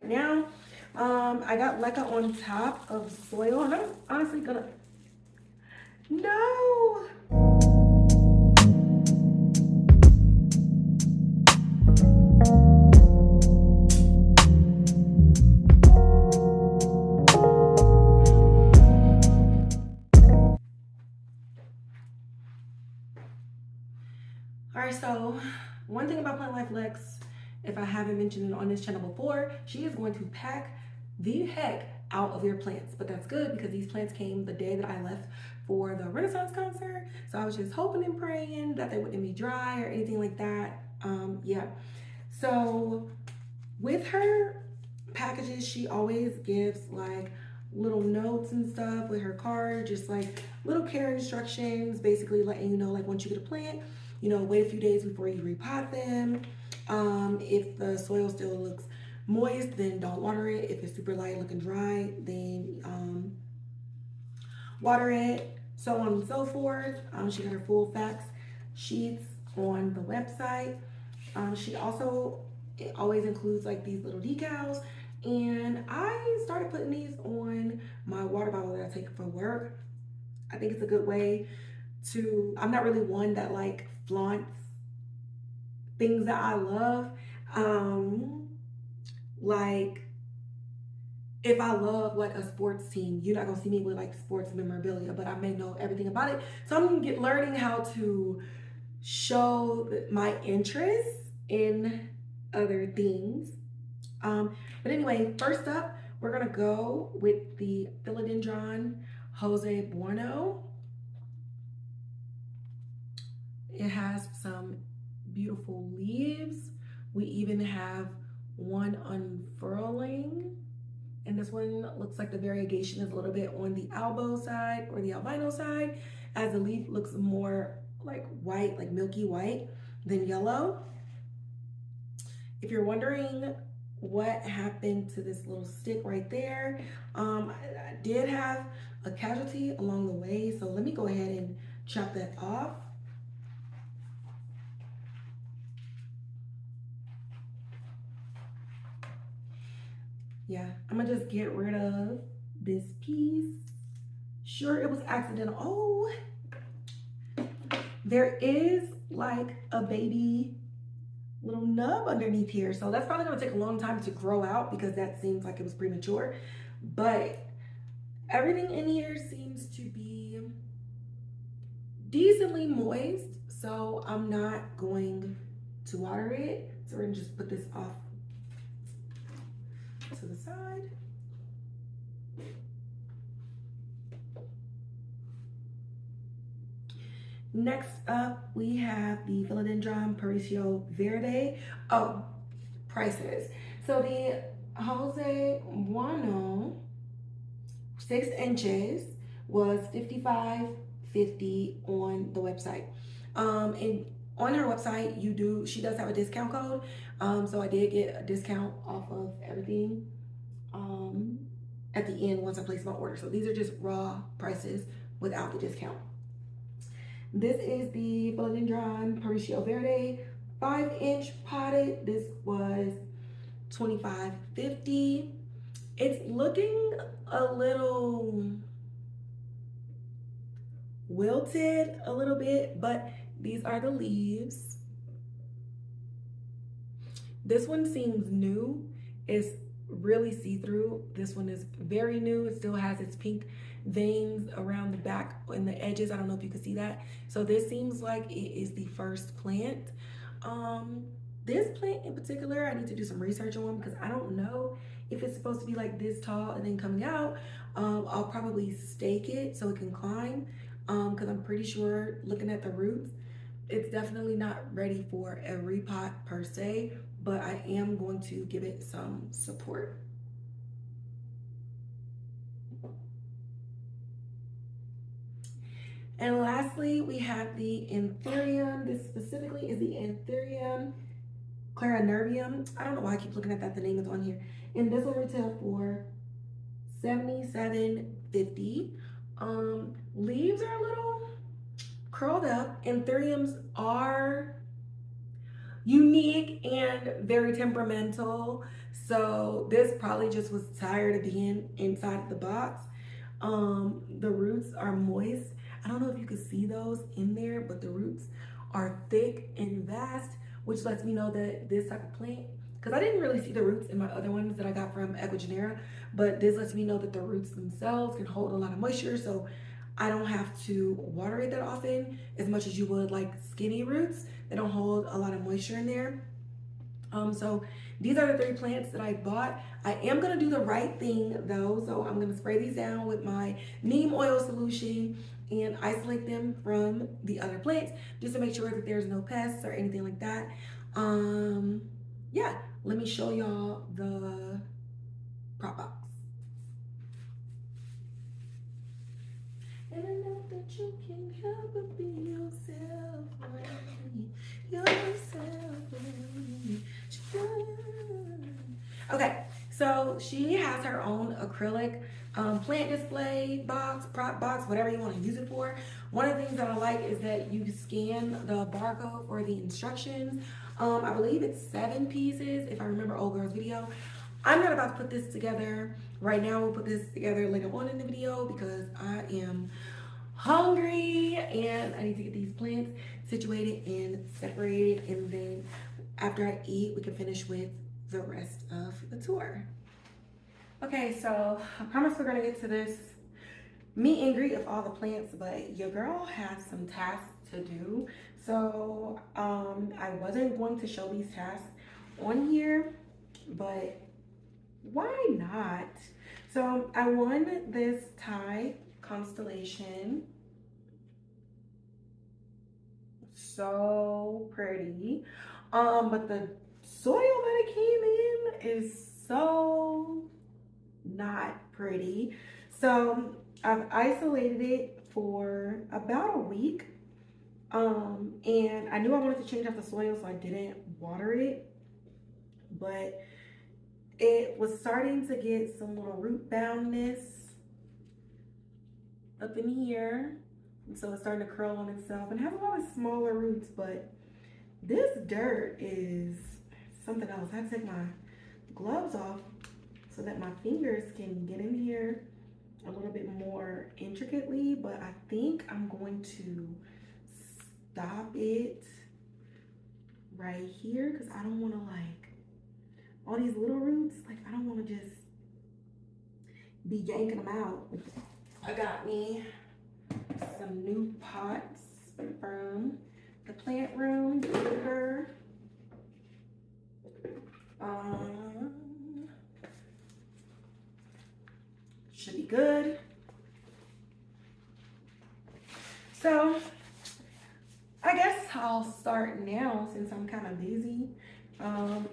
now. I got leca on top of soil, and I'm honestly gonna, no. All right, so one thing about Plant Life Lex, if I haven't mentioned it on this channel before, she is going to pack the heck out of your plants. But that's good because these plants came the day that I left for the Renaissance concert. So I was just hoping and praying that they wouldn't be dry or anything like that. Yeah. So with her packages, she always gives like little notes and stuff with her card, just like little care instructions, basically letting you know, like, once you get a plant, you know, wait a few days before you repot them. If the soil still looks moist, then don't water it. If it's super light looking dry, then water it, so on and so forth. She got her full facts sheets on the website. She also, it always includes like these little decals, and I started putting these on my water bottle that I take for work. I think it's a good way to, I'm not really one that like flaunts things that I love. Like if I love like a sports team, you're not gonna see me with like sports memorabilia, but I may know everything about it. So I'm learning how to show my interest in other things. But anyway, first up, we're gonna go with the Philodendron Jose Buono. It has some beautiful leaves. We even have one unfurling. And this one looks like the variegation is a little bit on the elbow side or the albino side, as the leaf looks more like white, like milky white than yellow. If you're wondering what happened to this little stick right there, I did have a casualty along the way. So let me go ahead and chop that off. Yeah, I'm gonna just get rid of this piece. Sure, it was accidental. Oh, there is like a baby little nub underneath here. So that's probably gonna take a long time to grow out because that seems like it was premature. But everything in here seems to be decently moist. So I'm not going to water it. So we're gonna just put this off to the side. Next up, we have the Philodendron Paricio Verde. Oh, prices. So the Jose Buono 6 inches was $55.50 on the website. And on her website, she does have a discount code. So I did get a discount off of everything at the end once I placed my order. So these are just raw prices without the discount. This is the Philodendron Paricio Verde 5-inch potted. This was $25.50. It's looking a little wilted a little bit, but these are the leaves. This one seems new. It's really see-through. This one is very new. It still has its pink veins around the back and the edges. I don't know if you can see that. So this seems like it is the first plant. This plant in particular, I need to do some research on because I don't know if it's supposed to be like this tall and then coming out. I'll probably stake it so it can climb because I'm pretty sure, looking at the roots, it's definitely not ready for a repot per se, but I am going to give it some support. And lastly, we have the Anthurium. This specifically is the Anthurium clarinervium. I don't know why I keep looking at that. The name is on here. And this will retail for $77.50. Leaves are a little curled up. Anthuriums are unique and very temperamental. So this probably just was tired of being inside of the box. The roots are moist. I don't know if you can see those in there, but the roots are thick and vast, which lets me know that this type of plant, because I didn't really see the roots in my other ones that I got from Equigenera, but this lets me know that the roots themselves can hold a lot of moisture, so I don't have to water it that often as much as you would like skinny roots. They don't hold a lot of moisture in there. So these are the 3 plants that I bought. I am gonna do the right thing though. So I'm gonna spray these down with my neem oil solution and isolate them from the other plants just to make sure that there's no pests or anything like that. Yeah, let me show y'all the prop box. And I know that you can help but be yourself, Okay, so she has her own acrylic plant display box, prop box, whatever you want to use it for. One of the things that I like is that you scan the barcode or the instructions. I believe it's 7 pieces, if I remember old girl's video. I'm not about to put this together right now. We'll put this together later on in the video because I am hungry and I need to get these plants situated and separated, and then after I eat we can finish with the rest of the tour. Okay, so I promise we're gonna get to this meet and greet of all the plants, but your girl has some tasks to do. So I wasn't going to show these tasks on here, but why not? So I won this Thai constellation. So pretty. But the soil that it came in is so not pretty. So I've isolated it for about a week. And I knew I wanted to change out the soil, so I didn't water it, but it was starting to get some little root boundness up in here. And so it's starting to curl on itself and has a lot of smaller roots, but this dirt is something else. I have to take my gloves off so that my fingers can get in here a little bit more intricately, but I think I'm going to stop it right here because I don't want to, like, all these little roots, like I don't want to just be yanking them out. I got me some new pots from the plant room. Should be good. So I guess I'll start now since I'm kind of busy.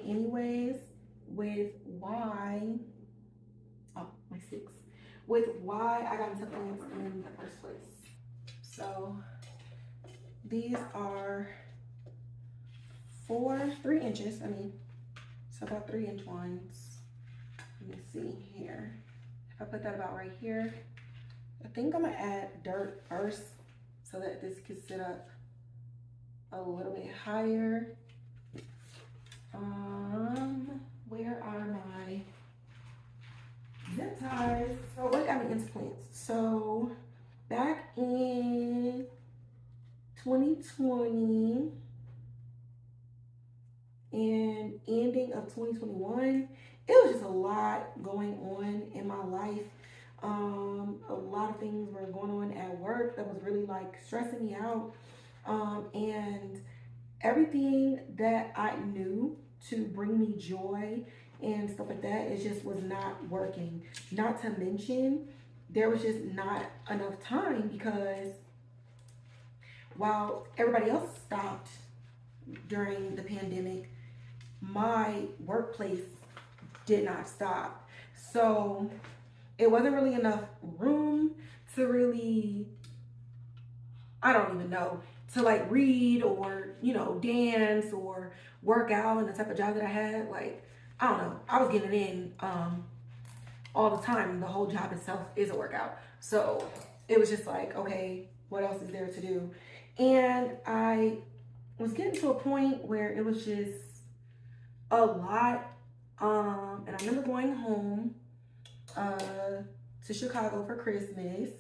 Anyways, with why, oh, my 6, with why I got into plants in the first place. So these are 3 inches, so about 3-inch ones. Let me see here. If I put that about right here, I think I'm gonna add dirt first so that this can sit up a little bit higher. Where are my zip ties? Oh, what got me into plants? So back in 2020 and ending of 2021, it was just a lot going on in my life. A lot of things were going on at work that was really like stressing me out. And everything that I knew to bring me joy and stuff like that, it just was not working. Not to mention, there was just not enough time because while everybody else stopped during the pandemic, my workplace did not stop. So it wasn't really enough room to really, I don't even know, to like read or, dance or work out. And the type of job that I had, like, I don't know, I was getting in all the time. The whole job itself is a workout. So it was just like, okay, what else is there to do? And I was getting to a point where it was just a lot And I remember going home to Chicago for Christmas.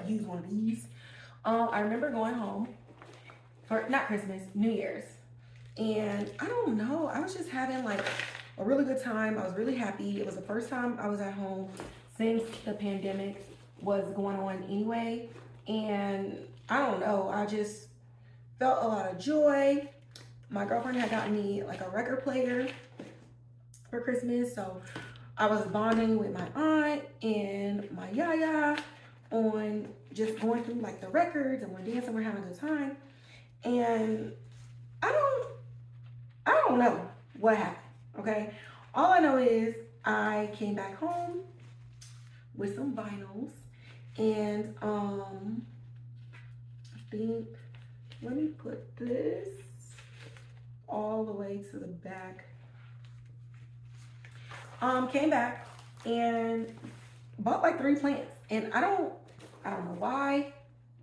Use one of these. I remember going home for not Christmas, New Year's. And I don't know, I was just having like a really good time. I was really happy. It was the first time I was at home since the pandemic was going on anyway. And I don't know, I just felt a lot of joy. My girlfriend had gotten me like a record player for Christmas. So I was bonding with my aunt and my yaya on just going through like the records, and we're dancing, we're having a good time. And I don't know what happened, okay? All I know is I came back home with some vinyls, and I think, let me put this all the way to the back. Came back and bought like 3 plants, and I don't know why,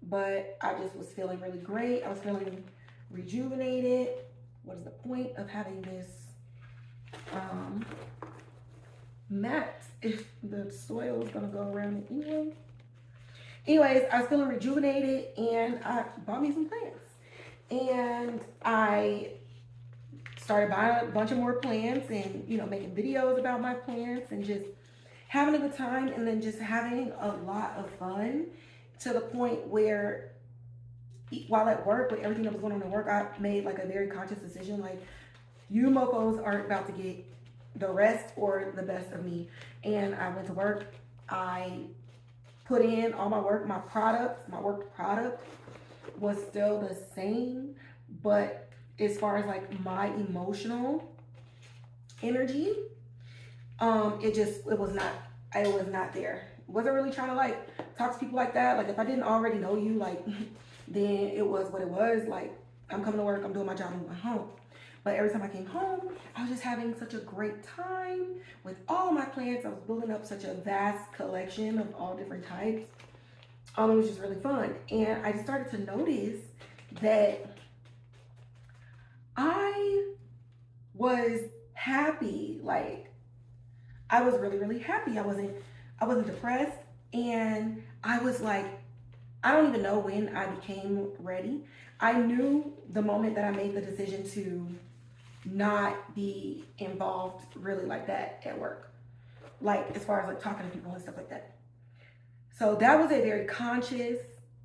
but I just was feeling really great. I was feeling rejuvenated. What is the point of having this mat if the soil is gonna go around it anyway? Anyways, I was feeling rejuvenated, and I bought me some plants, and I started buying a bunch of more plants, and making videos about my plants, and just having a good time, and then just having a lot of fun, to the point where while at work, with everything that was going on at work, I made like a very conscious decision, like, you mofos aren't about to get the rest or the best of me. And I went to work, I put in all my work, my work product was still the same, but as far as like my emotional energy, it was not there. Wasn't really trying to like talk to people like that. Like, if I didn't already know you, like, then it was what it was. Like, I'm coming to work, I'm doing my job, I'm going home. But every time I came home, I was just having such a great time with all my plants. I was building up such a vast collection of all different types. It was just really fun. And I just started to notice that I was happy. Like, I was really, really happy. I wasn't depressed. And I was like, I don't even know when I became ready. I knew the moment that I made the decision to not be involved really like that at work, like as far as like talking to people and stuff like that. So that was a very conscious,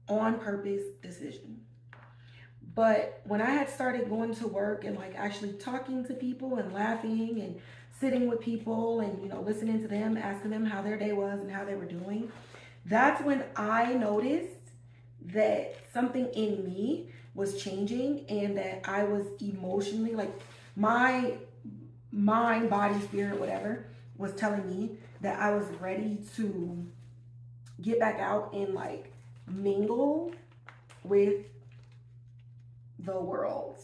on purpose decision. But when I had started going to work and like actually talking to people and laughing and sitting with people and listening to them, asking them how their day was and how they were doing, that's when I noticed that something in me was changing, and that I was emotionally, like, my mind, body, spirit, whatever, was telling me that I was ready to get back out and like mingle with the world.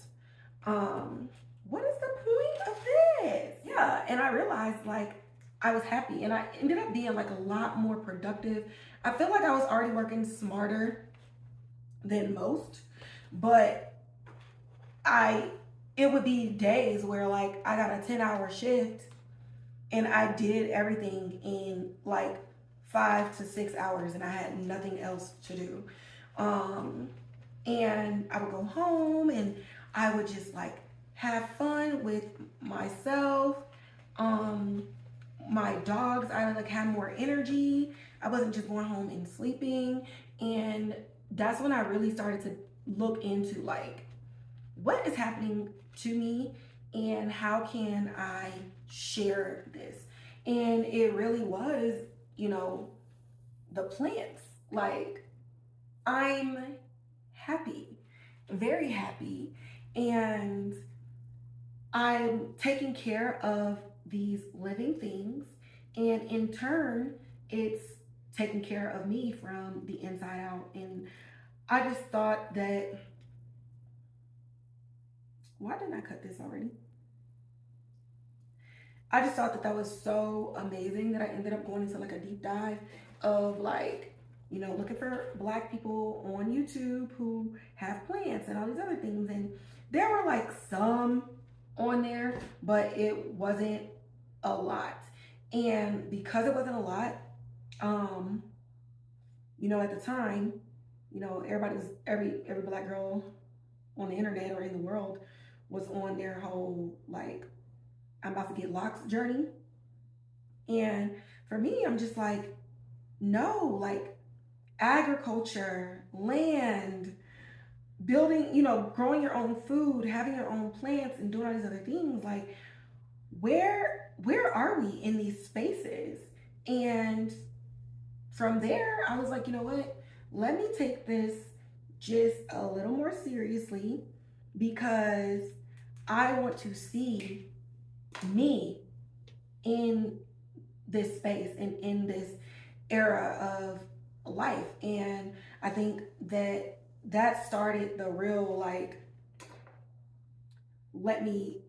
What is the point of this? Yeah, and I realized like I was happy, and I ended up being like a lot more productive. I feel like I was already working smarter than most, but it would be days where like I got a 10-hour shift and I did everything in like 5 to 6 hours, and I had nothing else to do. And I would go home and I would just like have fun with myself. My dogs, I like had more energy. I wasn't just going home and sleeping. And that's when I really started to look into like, what is happening to me and how can I share this? And it really was, the plants. Like, I'm happy, very happy, and I'm taking care of these living things, and in turn, it's taking care of me from the inside out. And I just thought that, why didn't I cut this already? I just thought that that was so amazing that I ended up going into like a deep dive of like, looking for Black people on YouTube who have plants and all these other things. And There were like some on there, but it wasn't a lot. And because it wasn't a lot, um, at the time, everybody was every black girl on the internet or in the world was on their whole like I'm about to get locks journey. And for me, I'm just like, no, like agriculture, land, building, growing your own food, having your own plants and doing all these other things, like where are we in these spaces? And from there, I was like, you know what? Let me take this just a little more seriously because I want to see me in this space and in this era of life. And I think that started the real like, let me,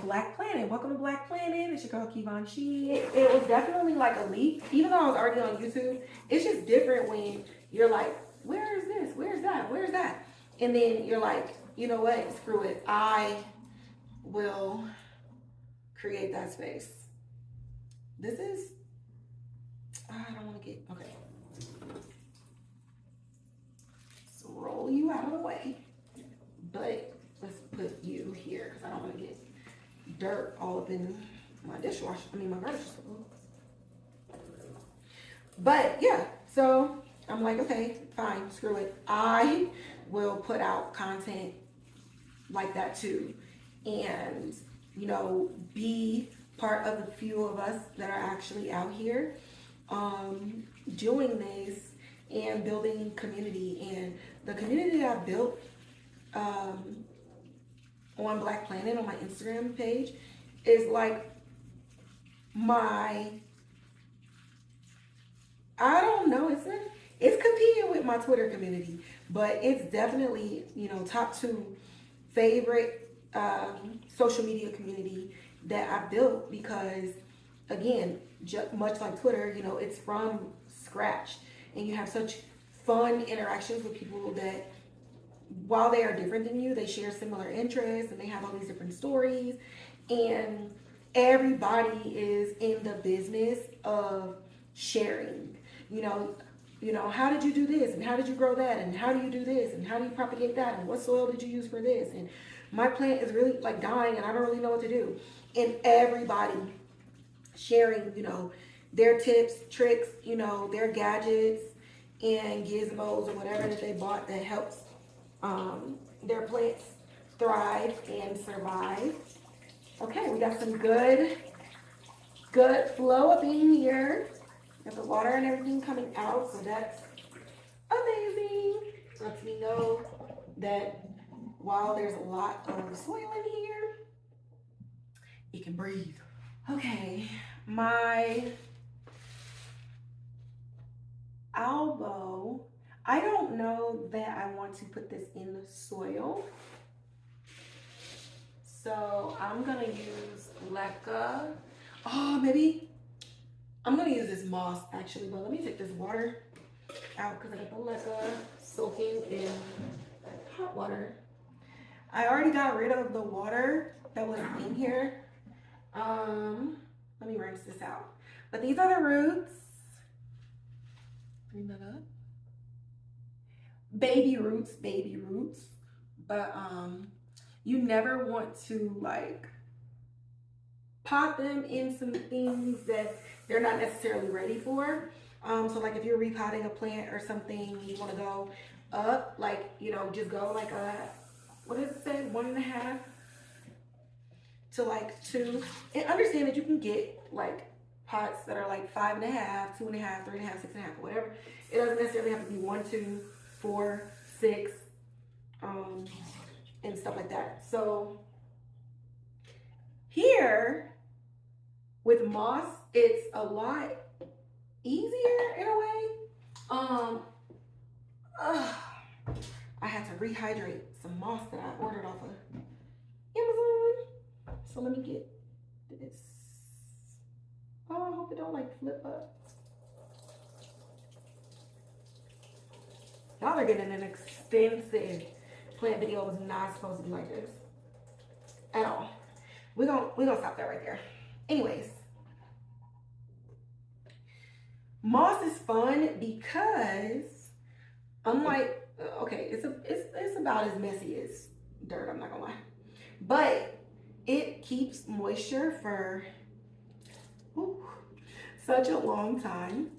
Black Planet. Welcome to Black Planet. It's your girl Kivonshe. It was definitely like a leap. Even though I was already on YouTube, it's just different when you're like, where is this? Where's that? Where's that? And then you're like, you know what? Screw it. I will create that space. This is, I don't want to get, okay. So roll you out of the way. But let's put you here because I don't want to get dirt all up in my dishwasher. My garbage. But yeah, so I'm like, okay, fine, screw it. I will put out content like that too. And, be part of the few of us that are actually out here doing this and building community. And the community that I've built on Black Planet on my Instagram page is like I don't know, it's competing with my Twitter community, but it's definitely, top 2 favorite social media community that I built because again, much like Twitter, it's from scratch and you have such fun interactions with people that while they are different than you, they share similar interests and they have all these different stories. And everybody is in the business of sharing. How did you do this? And how did you grow that? And how do you do this? And how do you propagate that? And what soil did you use for this? And my plant is really like dying and I don't really know what to do. And everybody sharing, their tips, tricks, their gadgets and gizmos or whatever that they bought that helps their plants thrive and survive. Okay, we got some good flow up in here. Got the water and everything coming out, so that's amazing. Lets me know that while there's a lot of soil in here, it can breathe. Okay, my elbow, I don't know that I want to put this in the soil. So I'm gonna use leca. Oh, maybe I'm gonna use this moss actually, but let me take this water out because I got the leca soaking in hot water. I already got rid of the water that was in here. Let me rinse this out. But these are the roots. Bring that up. Baby roots. But you never want to like pot them in some things that they're not necessarily ready for. So like if you're repotting a plant or something, you want to go up, like, just go like what does it say? 1.5 to like 2. And understand that you can get like pots that are like 5.5, 2.5, 3.5, 6.5, whatever. It doesn't necessarily have to be 1, 2, 4, 6, and stuff like that. So here with moss, it's a lot easier in a way. I had to rehydrate some moss that I ordered off of Amazon. So let me get this. Oh, I hope it don't like flip up. Y'all are getting an extensive plant video was not supposed to be like this at all. We're gonna stop that right there. Anyways, moss is fun because unlike okay, it's about as messy as dirt, I'm not gonna lie. But it keeps moisture for such a long time.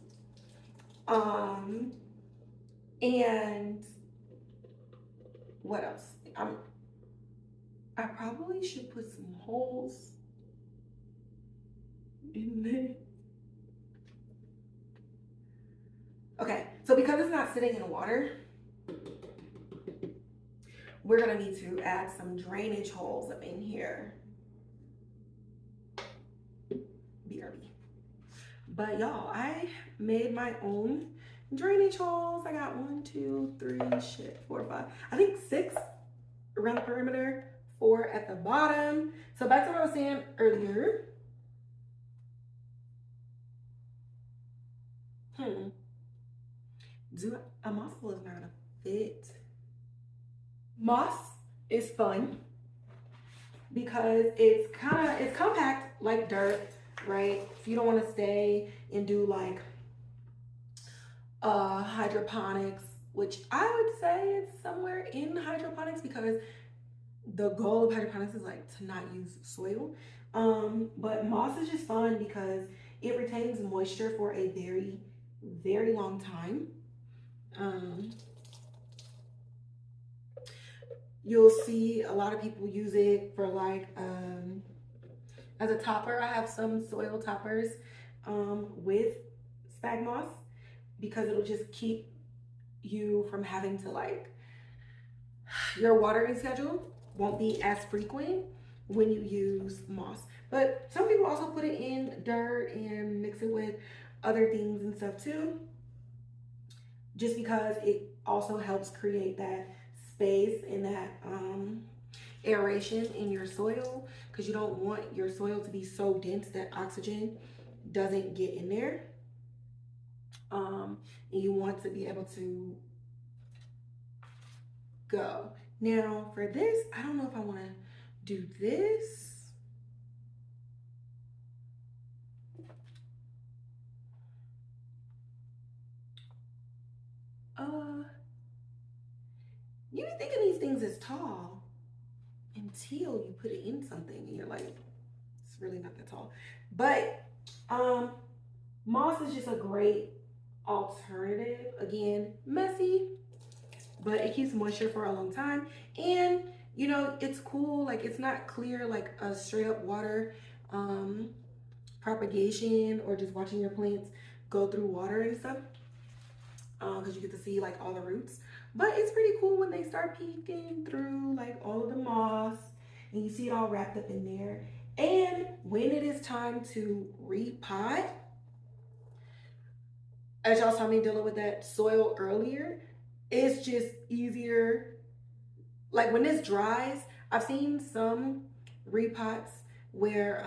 And what else? I probably should put some holes in there. Okay, so because it's not sitting in water, we're gonna need to add some drainage holes up in here. BRB. But y'all, I made my own drainage holes. I got 1, 2, 3, 4, 5. I think 6 around the perimeter, 4 at the bottom. So back to what I was saying earlier. A moss pole is not gonna fit. Moss is fun because it's compact like dirt, right? If you don't want to stay and do like hydroponics, which I would say it's somewhere in hydroponics because the goal of hydroponics is like to not use soil. But moss is just fun because it retains moisture for a very, very long time. You'll see a lot of people use it for like as a topper. I have some soil toppers with spag moss because it'll just keep you from having to like, your watering schedule won't be as frequent when you use moss. But some people also put it in dirt and mix it with other things and stuff too, just because it also helps create that space and that aeration in your soil, because you don't want your soil to be so dense that oxygen doesn't get in there. And you want to be able to go. Now for this, I don't know if I want to do this. You be thinking these things is tall until you put it in something and you're like, it's really not that tall. But moss is just a great alternative. Again, messy, but it keeps moisture for a long time. And you know, it's cool, like it's not clear like a straight up water propagation or just watching your plants go through water and stuff, because you get to see like all the roots. But it's pretty cool when they start peeking through like all of the moss and you see it all wrapped up in there. And when it is time to repot, as y'all saw me dealing with that soil earlier, it's just easier. Like when this dries, I've seen some repots where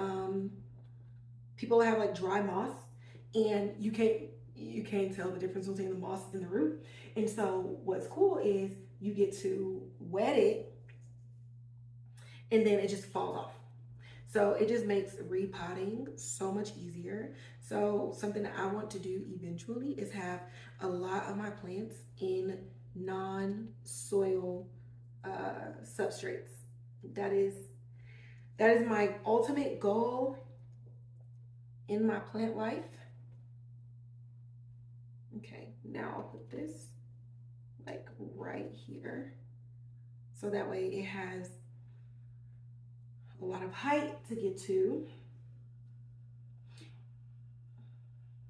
people have like dry moss and you can't tell the difference between the moss and the root. And so what's cool is you get to wet it and then it just falls off. So it just makes repotting so much easier. So something that I want to do eventually is have a lot of my plants in non-soil substrates. That is my ultimate goal in my plant life. Okay, now I'll put this like right here, so that way it has a lot of height to get to.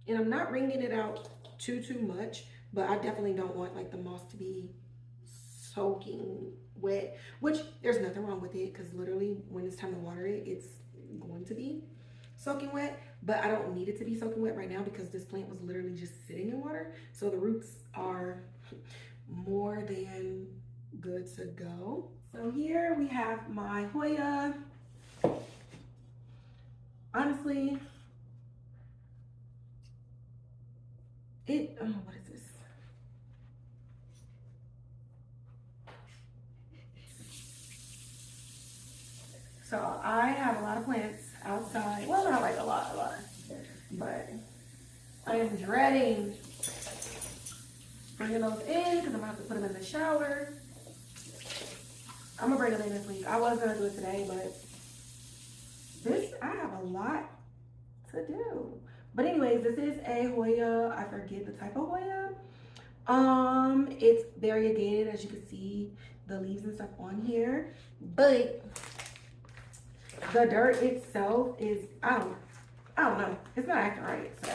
And I'm not wringing it out too much, but I definitely don't want like the moss to be soaking wet, which there's nothing wrong with it, because literally when it's time to water it, it's going to be soaking wet. But I don't need it to be soaking wet right now because this plant was literally just sitting in water. So the roots are more than good to go. So here we have my Hoya. Honestly, what is this? So I have a lot of plants outside. Well, not like a lot, but I am dreading bringing those in because I'm gonna have to put them in the shower. I'm gonna bring them in this week. I was gonna do it today, but I have a lot to do. But anyways, this is a Hoya. I forget the type of Hoya. It's variegated, as you can see the leaves and stuff on here, but the dirt itself is I don't know. It's not acting right, so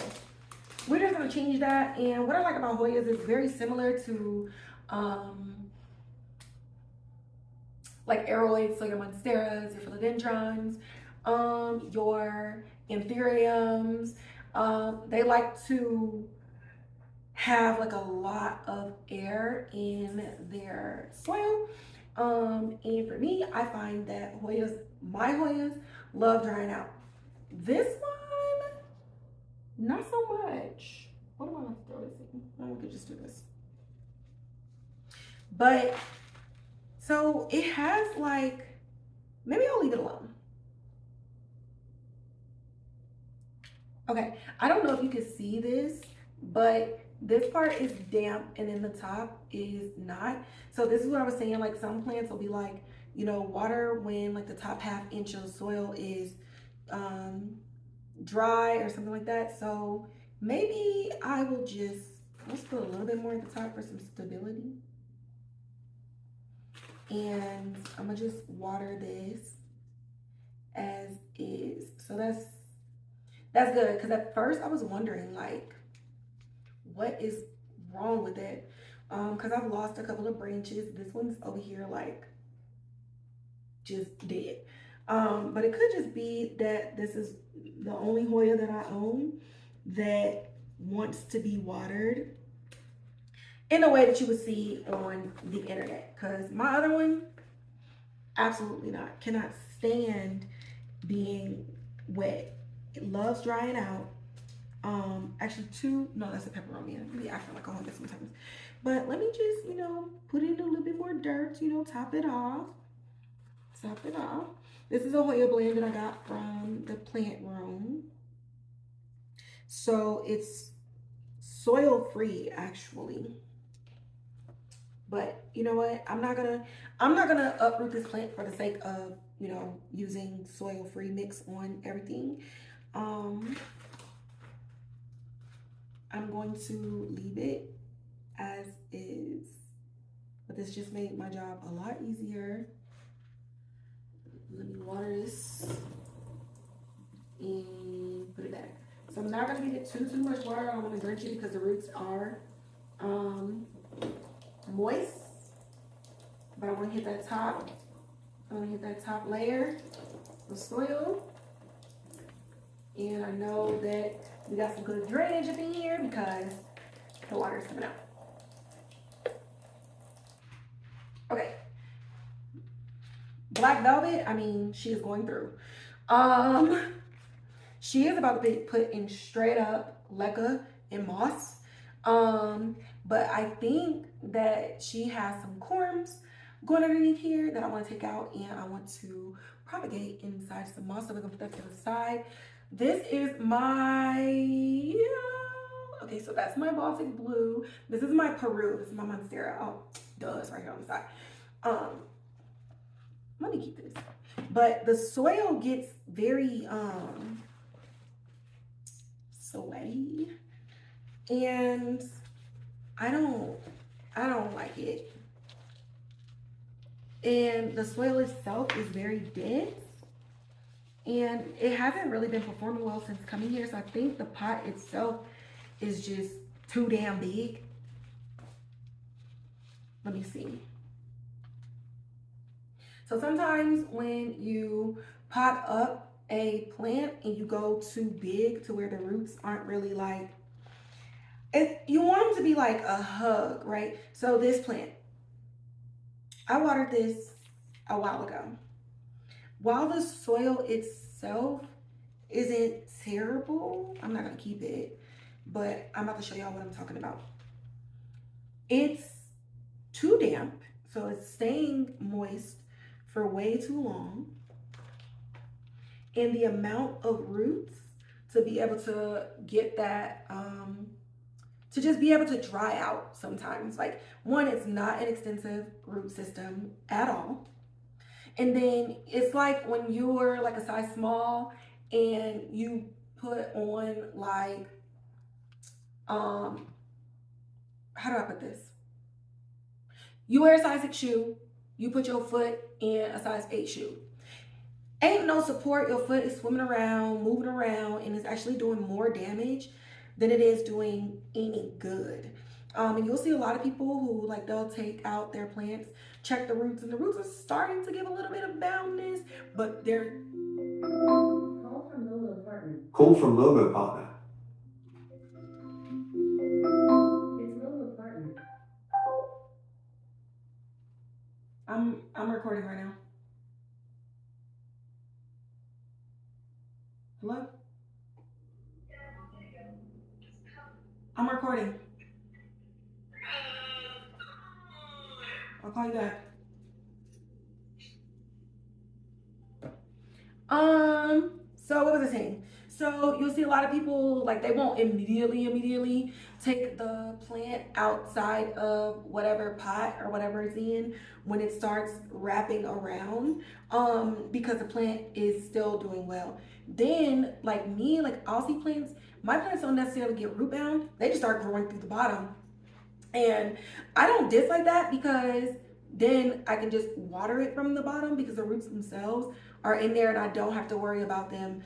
we're just gonna change that. And what I like about Hoyas is very similar to like aeroids, so your monsteras, your philodendrons, your anthuriums. They like to have like a lot of air in their soil. And for me, I find that my Hoyas love drying out. This one, not so much. What am I gonna throw this in? I could just do this. But so it has like, maybe I'll leave it alone. Okay, I don't know if you can see this, but this part is damp and then the top is not. So this is what I was saying, like some plants will be like, you know, water when like the top half inch of soil is dry or something like that. So maybe I will just, let's put a little bit more at the top for some stability. And I'm gonna just water this as is. So that's good, because at first I was wondering like, what is wrong with it? Because I've lost a couple of branches. This one's over here like just dead. But it could just be that this is the only Hoya that I own that wants to be watered in the way that you would see on the internet. Because my other one, absolutely not. Cannot stand being wet. It loves drying out. Actually no, that's a peperomia. Maybe I feel like I want this sometimes. But let me just, you know, put in a little bit more dirt, you know, top it off. Top it off. This is a Hoya blend that I got from the plant room. So it's soil free actually. But you know what? I'm not gonna uproot this plant for the sake of, you know, using soil free mix on everything. I'm going to leave it as is, but this just made my job a lot easier. Let me water this and put it back. So I'm not gonna give it too much water. I don't want to drench it because the roots are moist, but I want to hit that top. I want to hit that top layer of soil. And I know that we got some good drainage up in here because the water is coming out. Okay. Black Velvet, I mean, she is going through. She is about to be put in straight up leca and moss. But I think that she has some corms going underneath here that I want to take out, and I want to propagate inside some moss. So we're gonna put that to the side. This is my, okay, so that's my Baltic Blue. This is my Peru. This is my Monstera. Oh, duh, it's right here on the side. Let me keep this. But the soil gets very sweaty, and I don't like it. And the soil itself is very dense, and it hasn't really been performing well since coming here. So I think the pot itself is just too damn big. Let me see. So sometimes when you pot up a plant and you go too big to where the roots aren't really like, you want them to be like a hug, right? So this plant, I watered this a while ago. While the soil itself isn't terrible, I'm not gonna keep it, but I'm about to show y'all what I'm talking about. It's too damp, so it's staying moist for way too long. and the amount of roots to be able to get that, to just be able to dry out sometimes. Like, one, it's not an extensive root system at all. And then it's like when you're like a size small and you put on like, how do I put this? You wear a size 6 shoe, you put your foot in a size 8 shoe. Ain't no support, your foot is swimming around, moving around, and it's actually doing more damage than it is doing any good. And you'll see a lot of people who, like, they'll take out their plants, check the roots, and the roots are starting to give a little bit of boundness, but they're... Call from Logo Partner. Call from Logo Partner. It's Logo Partner. I'm recording right now. Hello? I'm recording. I'll call you back. So what was I saying? So you'll see a lot of people, like, they won't immediately take the plant outside of whatever pot or whatever it's in when it starts wrapping around, because the plant is still doing well. Then, like me, like, I'll see plants, my plants don't necessarily get root bound, they just start growing through the bottom. And I don't dislike that, because then I can just water it from the bottom because the roots themselves are in there and I don't have to worry about them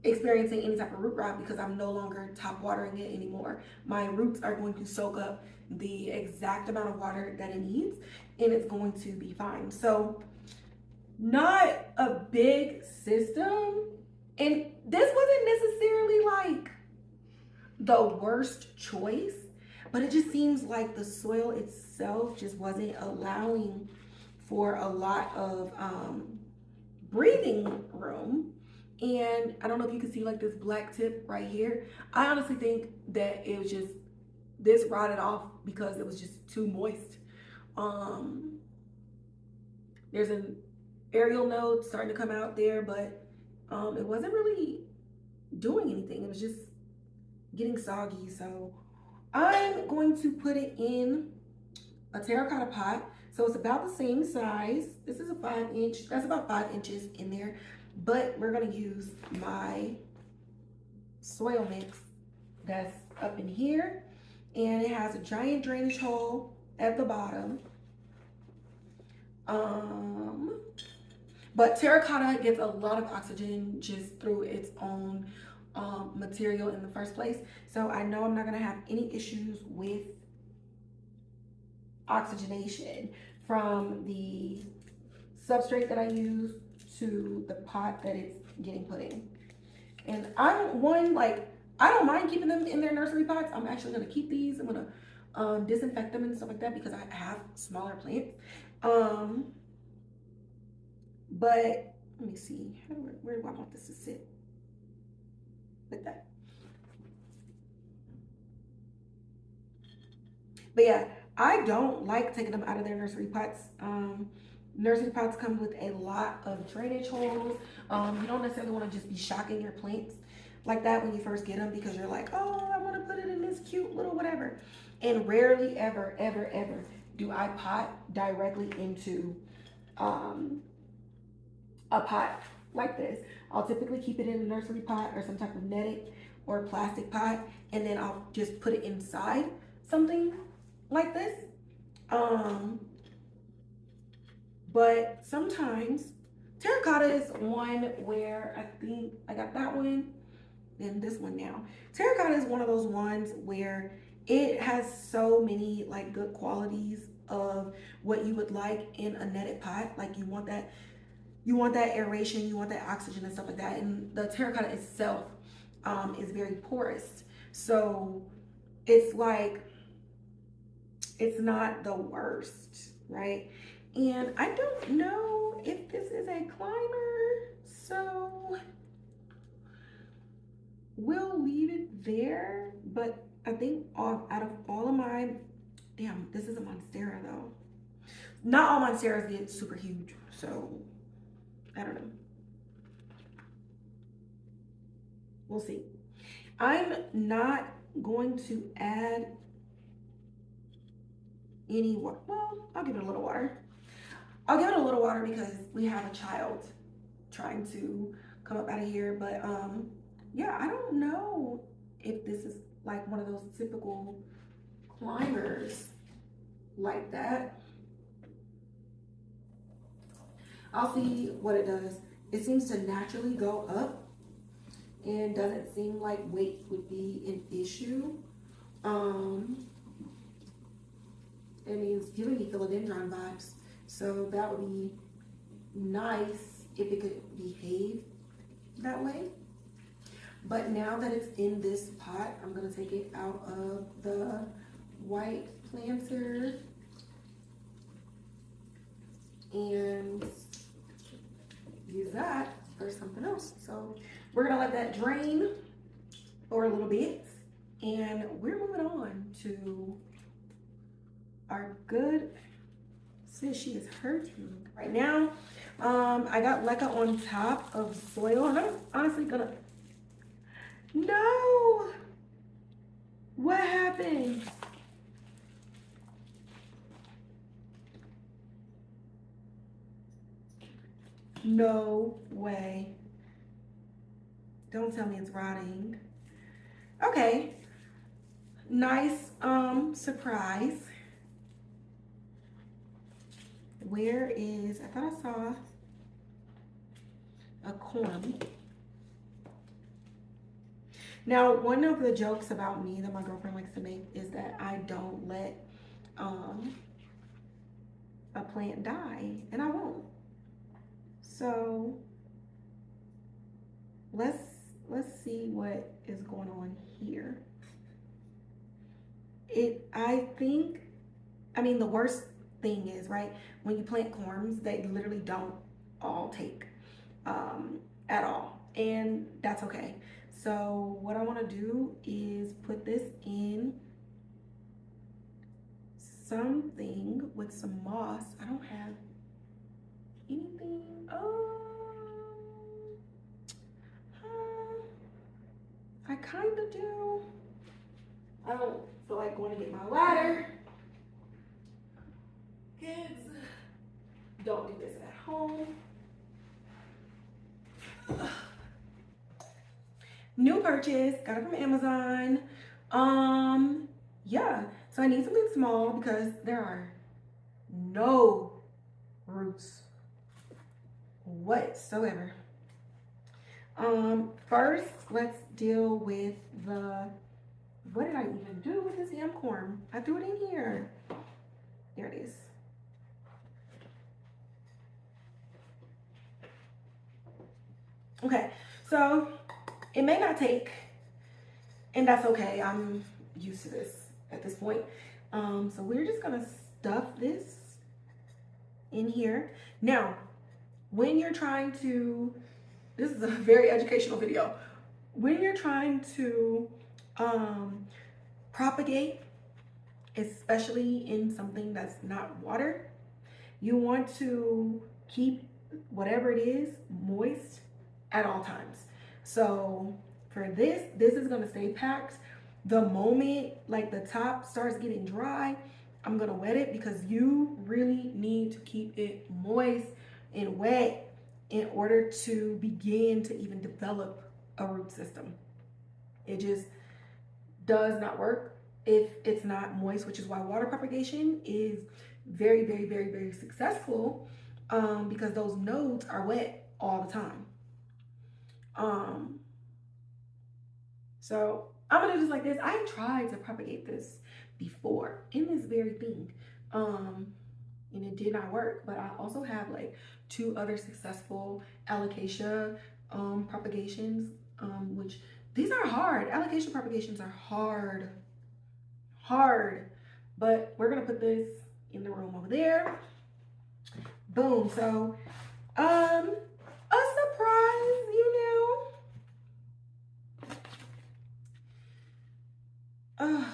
experiencing any type of root rot because I'm no longer top watering it anymore. My roots are going to soak up the exact amount of water that it needs and it's going to be fine. So not a big system, and this wasn't necessarily like the worst choice, but it just seems like the soil itself just wasn't allowing for a lot of breathing room. And I don't know if you can see like this black tip right here. I honestly think that it was just, this rotted off because it was just too moist. There's an aerial node starting to come out there, but it wasn't really doing anything. It was just getting soggy. So I'm going to put it in a terracotta pot. So it's about the same size. This is a 5-inch, that's about 5 inches in there. But we're gonna use my soil mix that's up in here. And it has a giant drainage hole at the bottom. But terracotta gets a lot of oxygen just through its own material in the first place. So I know I'm not gonna have any issues with oxygenation from the substrate that I use to the pot that it's getting put in. And I'm one, like, I don't mind keeping them in their nursery pots. I'm actually gonna keep these. I'm gonna disinfect them and stuff like that because I have smaller plants. But let me see, where do I want this to sit? Like that. But yeah, I don't like taking them out of their nursery pots. Nursery pots come with a lot of drainage holes. You don't necessarily want to just be shocking your plants like that when you first get them because you're like, oh, I want to put it in this cute little whatever. And rarely ever, ever, ever do I pot directly into a pot like this. I'll typically keep it in a nursery pot or some type of netted or plastic pot, and then I'll just put it inside something like this. But sometimes terracotta is one where I think I got that one, then this one now. Terracotta is one of those ones where it has so many like good qualities of what you would like in a netted pot. Like you want that aeration, you want that oxygen and stuff like that. And the terracotta itself is very porous. So it's like, it's not the worst, right? And I don't know if this is a climber, so we'll leave it there. But I think out of all of my, damn, this is a monstera though. Not all monsteras get super huge, so I don't know. We'll see. I'm not going to add any water. Well, I'll give it a little water. I'll give it a little water because we have a child trying to come up out of here. But yeah, I don't know if this is like one of those typical climbers like that. I'll see what it does. It seems to naturally go up and doesn't seem like weight would be an issue. I mean, it's giving me philodendron vibes. So that would be nice if it could behave that way. But now that it's in this pot, I'm gonna take it out of the white planter and use that for something else. So we're gonna let that drain for a little bit and we're moving on to our good sis. She is hurting right now. I got leca on top of soil and I'm honestly gonna, no, what happened? No way. Don't tell me it's rotting. Okay. Nice surprise. Where is, I thought I saw a corn. Now, one of the jokes about me that my girlfriend likes to make is that I don't let a plant die, and I won't. So let's see what is going on here. I mean, the worst thing is, right, when you plant corms, they literally don't all take at all, and that's okay. So what I want to do is put this in something with some moss. I don't have anything. I kind of do. I don't feel like going to get my ladder. Kids, don't do this at home. New purchase, got it from Amazon. Yeah, so I need something small because there are no roots whatsoever. First, let's deal with what did I even do with this damn corn? I threw it in here. There it is. Okay, so it may not take, and that's okay. I'm used to this at this point. So we're just gonna stuff this in here. Now, when you're trying to, this is a very educational video. When you're trying to propagate, especially in something that's not water, you want to keep whatever it is moist at all times. So for this is gonna stay packed. The moment like the top starts getting dry, I'm gonna wet it because you really need to keep it moist and wet in order to begin to even develop a root system. It just does not work if it's not moist, which is why water propagation is very, very, very, very successful, because those nodes are wet all the time. So I'm gonna do just like this. I tried to propagate this before in this very thing, and it did not work. But I also have like 2 other successful alocasia propagations, which these are hard. Alocasia propagations are hard, but we're gonna put this in the room over there. Boom. So a surprise, you know. Oh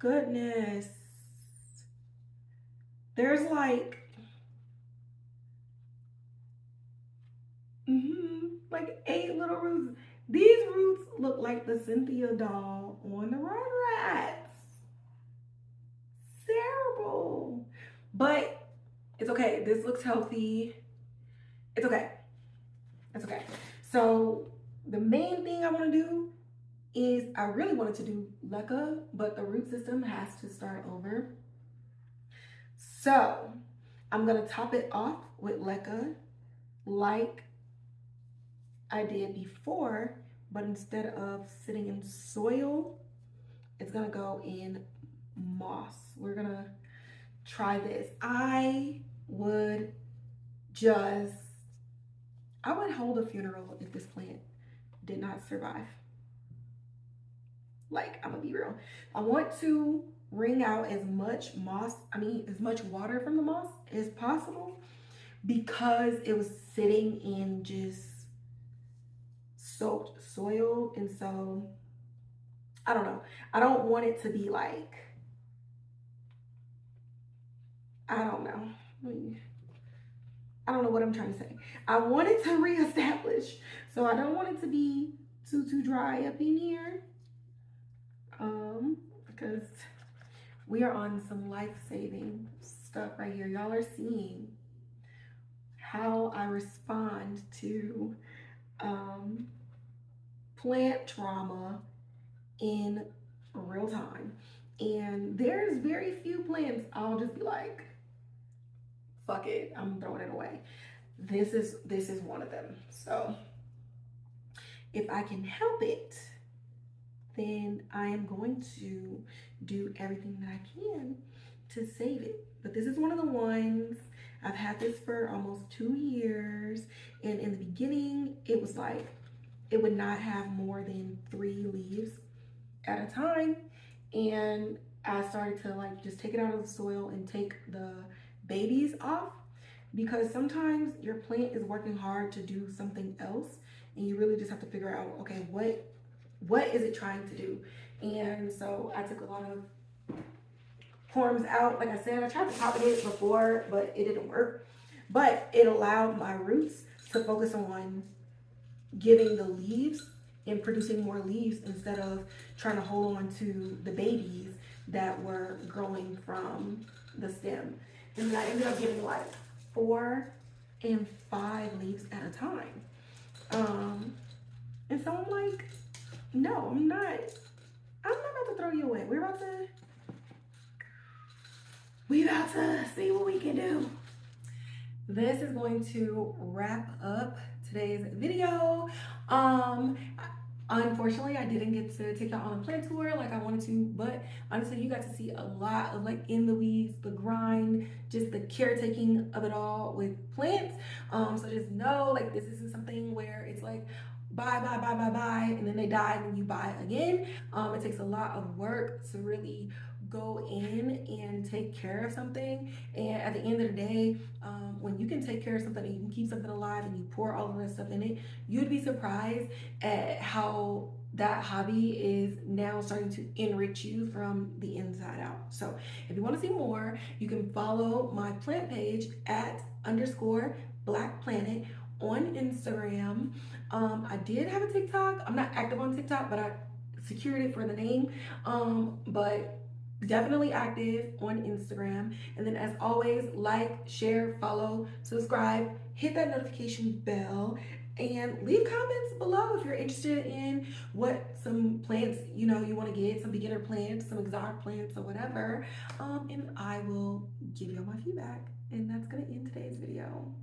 goodness, there's like like 8 little roots. These roots look like the Cynthia doll on the Rugrats. Terrible. But it's okay. This looks healthy. It's okay. It's okay. So the main thing I want to do is I really wanted to do LECA, but the root system has to start over. So I'm going to top it off with LECA like I did before, but instead of sitting in soil, it's going to go in moss. We're going to try this. I would hold a funeral if this plant did not survive. Like, I'm gonna be real. I want to wring out as much as much water from the moss as possible because it was sitting in just soaked soil. And so, I don't know. I don't want it to be like, I don't know. I don't know what I'm trying to say. I want it to reestablish. So I don't want it to be too dry up in here. Because we are on some life-saving stuff right here. Y'all are seeing how I respond to plant trauma in real time. And there's very few plants I'll just be like, fuck it, I'm throwing it away. This is one of them. So if I can help it, then I am going to do everything that I can to save it. But this is one of the ones, I've had this for almost 2 years. And in the beginning, it was like, it would not have more than 3 leaves at a time. And I started to like just take it out of the soil and take the babies off, because sometimes your plant is working hard to do something else and you really just have to figure out, okay, what is it trying to do? And so I took a lot of forms out. Like I said, I tried to top it before, but it didn't work. But it allowed my roots to focus on giving the leaves and producing more leaves instead of trying to hold on to the babies that were growing from the stem. And then I ended up getting like 4 and 5 leaves at a time. And so I'm like, no, I'm not about to throw you away. We're about to see what we can do. This is going to wrap up today's video. Unfortunately, I didn't get to take y'all on a plant tour like I wanted to, but honestly, you got to see a lot of like in the weeds, the grind, just the caretaking of it all with plants. So just know, like, this isn't something where it's like buy, and then they die and then you buy again. It takes a lot of work to really go in and take care of something. And at the end of the day, when you can take care of something and you can keep something alive and you pour all of that stuff in it, you'd be surprised at how that hobby is now starting to enrich you from the inside out. So if you want to see more, you can follow my plant page at _BlackPlanet on Instagram. I did have a TikTok. I'm not active on TikTok, but I secured it for the name. But definitely active on Instagram. And then as always, like, share, follow, subscribe, hit that notification bell, and leave comments below if you're interested in what some plants you want to get, some beginner plants, some exotic plants or whatever. And I will give you all my feedback. And that's gonna end today's video.